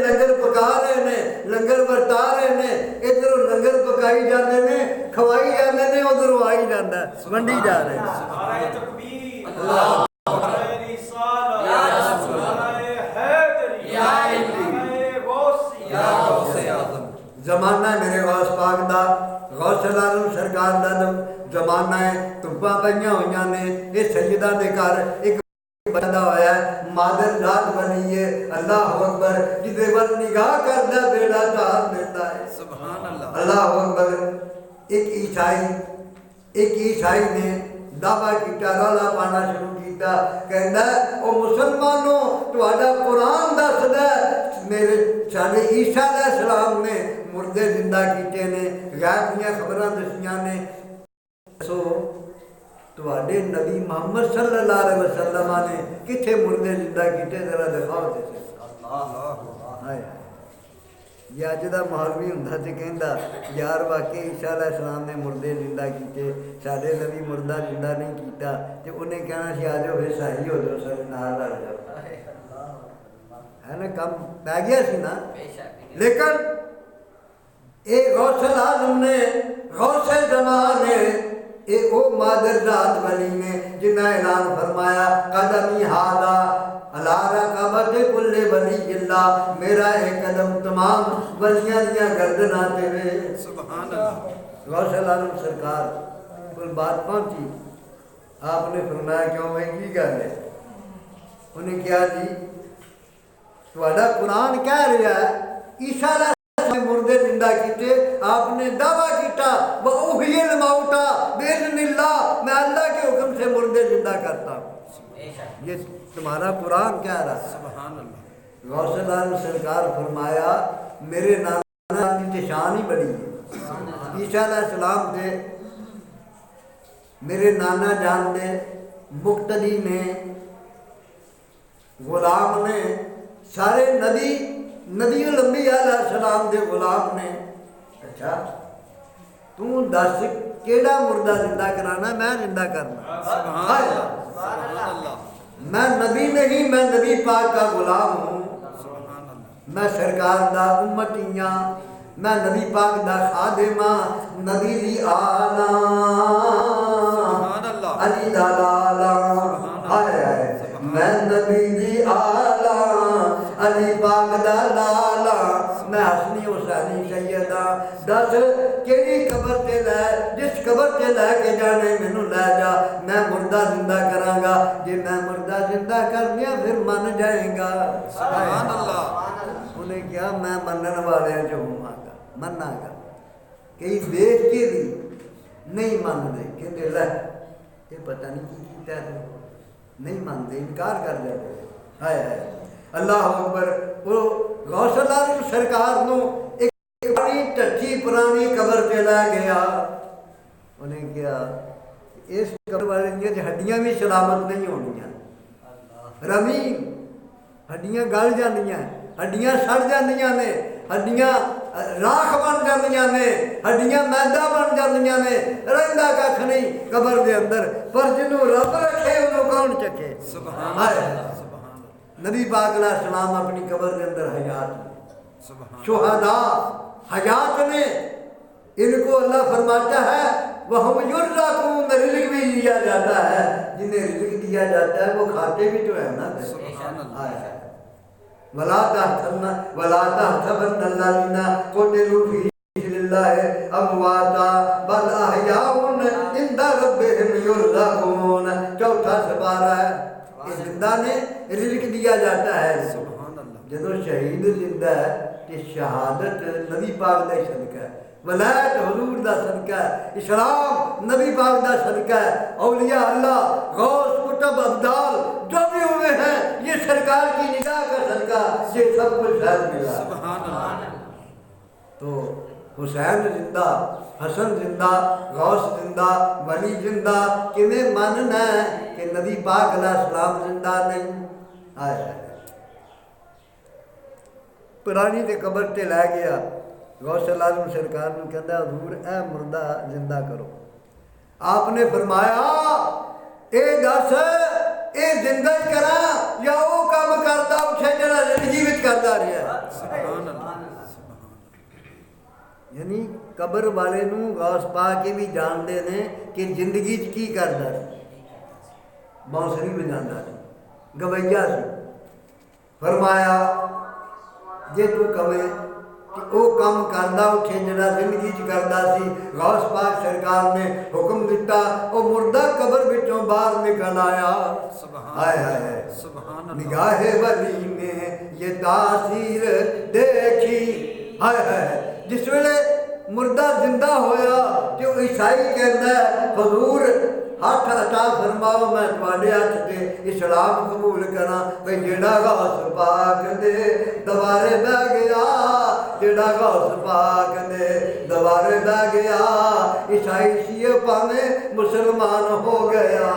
لنگر پکا رہے نے، لنگر برتا رہے نے، ادھر لنگر پکائی جاندے نے، کھوائی جاندے نے، ادھر آئی جاندہ ونڈی جا رہے ہیں۔ نعرہ تکبیر، اللہ نعرہ رسالہ، نعرہ حیدری، نعرہ غوثی، زمانہ ہے میرے غوث پاک دا، غوث العالم سرکار دا زمانہ ہے، تمپا پہنیاں ہویاں نے، یہ سیدہ دے کر ایک بندہ ہویا ہے، مادر ذات بنی ہے، اللہ اکبر، جدے ور نگاہ کردہ بیڑا تار دیتا ہے، سبحان اللہ، اللہ اکبر۔ ایک عیسائی نے دعویٰ کیتا، رولا پانا شروع کیتا، کہندا ہے او مسلمانوں تہاڈا قرآن دسدا ہے میرے ساڈے عیسیٰ علیہ السلام نے مردے زندہ کیتے نے، غیب دیاں خبراں دسیاں نے، سو تہاڈے نبی محمد صلی اللہ علیہ وسلم نے کتھے مردے زندہ کیتے ذرا دکھاؤ تے ہائے یہ اج دا مولوی ہوندا تے کہندا یار واقعی عیسیٰ علیہ السلام نے مردے زندہ کیتے، ساڈے نبی مردہ زندہ نہیں کیتا، تے انہیں کہنا سی آ جاؤ پھر صحیح ہو جاؤ سب نال لڑ جاؤ، ہے نا کم پہ گیا سی نا۔ لیکن اے غوث العالم نے، غوث زمان نے، اے او مادر ذات ولی نے جنہ اعلان فرمایا قدمی ہادا علی رقبت کل ولی اللہ، میرا ایک قدم تمام ولیاں دیاں گردناں تے وے، سبحان اللہ۔ غوث العالم سرکار کوئی بات پہنچی، آپ نے فرمایا کیوں میں کی گل ہے؟ انہیں کیا جی تہاڈا قرآن کہہ رہا ہے عیسیٰ علیہ السلام نے مردے زندہ کیتے، آپ نے دعویٰ کیتا وَأُحْيِي الْمَوْتَى بِإِذْنِ اللَّهِ، میں اللہ کے حکم سے مردے زندہ کرتا ہوں، یہ تمہارا قرآن کہہ رہا ہے۔ سبحان اللہ، غوث العالم سرکار فرمایا میرے نانا کی شان ہی بڑی ہے، عیسیٰ علیہ السلام دے میرے نانا جان دے مقتدی نے، غلام نے، سارے نبی الانبیاء علیہ السلام دے غلام نے۔ اچھا تو دس کیڑا مردہ زندہ کرانا؟ میں زندہ کرنا، سبحان اللہ، سبحان اللہ، میں نبی نہیں، میں نبی پاک کا غلام ہوں، سبحان اللہ، میں سرکار دا امتیاں، میں نبی پاک دا خادمہ، نبی دی آلہ سبحان اللہ، علی دا لالا، ہائے ہائے میں نبی دی آلہ علی پاک دا لالا، میں حسنی حسینی سیدہ، دس کیڑی قبر تے لے، جس قبر تے لے کے جانے مینوں لے جا، میں مردہ زندہ کراں گا، جے میں مردہ زندہ کر دیا پھر من جائے گا، سبحان اللہ، انہیں کیا میں منن والے جو ہوں گا مننا گا، کئی دیکھ کے بھی نہیں مان دے کہ لے یہ پتہ نہیں کی کیتا ہے، نہیں مانتے، انکار کر جاتے ہیں، ہائے ہائے اللہ اکبر۔ وہ غوث العالم سرکار نو ایک بڑی ٹچی پرانی قبر تے لے گیا، انہیں کیا اس قبر والے دیا ہڈیاں بھی سلامت نہیں ہونیاں، رمین ہڈیاں گل جانیاں، ہڈیاں سڑ جانیاں نے، ہڈیاں راکھ بن جانیاں نے، ہڈیاں میدا بن جانیاں نے، رہندا کھ نہیں قبر دے اندر، پر جنوں رب رکھے انہوں کون چکے، سبحان ہائے اللہ، سبحان اللہ، نبی پاک علیہ السلام اپنی قبر کے اندر حیات میں، سبحان شہداء حیات میں، ان کو اللہ فرماتا ہے وَهُمْ يُرْزَقُونَ، رزق بھی دیا جاتا ہے، جنہیں رزق دیا جاتا ہے وہ کھاتے بھی تو ہے نا، سبحان اللہ، وَلَا تَحْسَبَنَّ الَّذِينَ قُتِلُوا فِي سَبِيلِ اللَّهِ أَمْوَاتًا بَلْ أَحْيَاءٌ عِندَ رَبِّهِمْ يُرْزَقُونَ، چوتھا سپارہ ہے، یہ زندہ نے رزق دیا جاتا ہے، سبحان اللہ، جدو شہید زندہ ہے کہ شہادت نبی پاک دا صدقہ ہے، ولایت حضور دا صدقہ ہے، اسلام نبی پاک دا صدقہ ہے، اولیاء اللہ غوث قطب ابدال جو بھی ہوئے ہیں یہ سرکار کی نگاہ کا صدقہ، یہ سب کچھ شاید ملا۔ سبحان اللہ، تو حسین زندہ، حسن زندہ، غوث زندہ، ولی زندہ، کمیں ماننا ہے کہ نبی پاک علیہ السلام زندہ نہیں؟ آئے پرانی تے قبر تے لے گیا، غوث العالم سرکار نے کہتا حضور اے مردہ زندہ کرو، آپ نے فرمایا اے دس اے زندہ ہی کرا یا وہ کام کرتا اسے جڑا زندگی وچ کرتا رہا ہے، یعنی قبر والے نو غوث پاک بھی جانتے ہیں کہ زندگی کی کرتا سی، بانسری بجانا سی، گویا سی۔ فرمایا جے تو کمے کہ او کام کردا اٹھے جڑا زندگی چ کردا سی، غوث پاک سرکار نے حکم دیتا او مردہ قبر وچوں باہر نکل آیا۔ ہائے ہائے سبحان اللہ، نگاہ ولی نے یہ تاثیر دیکھی، ہائے ہائے جس ویلے مردہ زندہ ہویا کہ وہ عیسائی کہندا ہے حضور ہاتھ عطا فرماؤ میں تواڈے ہاتھ تے اسلام قبول کراں، بھئی جیڑا غوث پاک دے دوارے بہ گیا، جیڑا غوث پاک دے دوارے بہ گیا، عیسائی سی پاویں مسلمان ہو گیا۔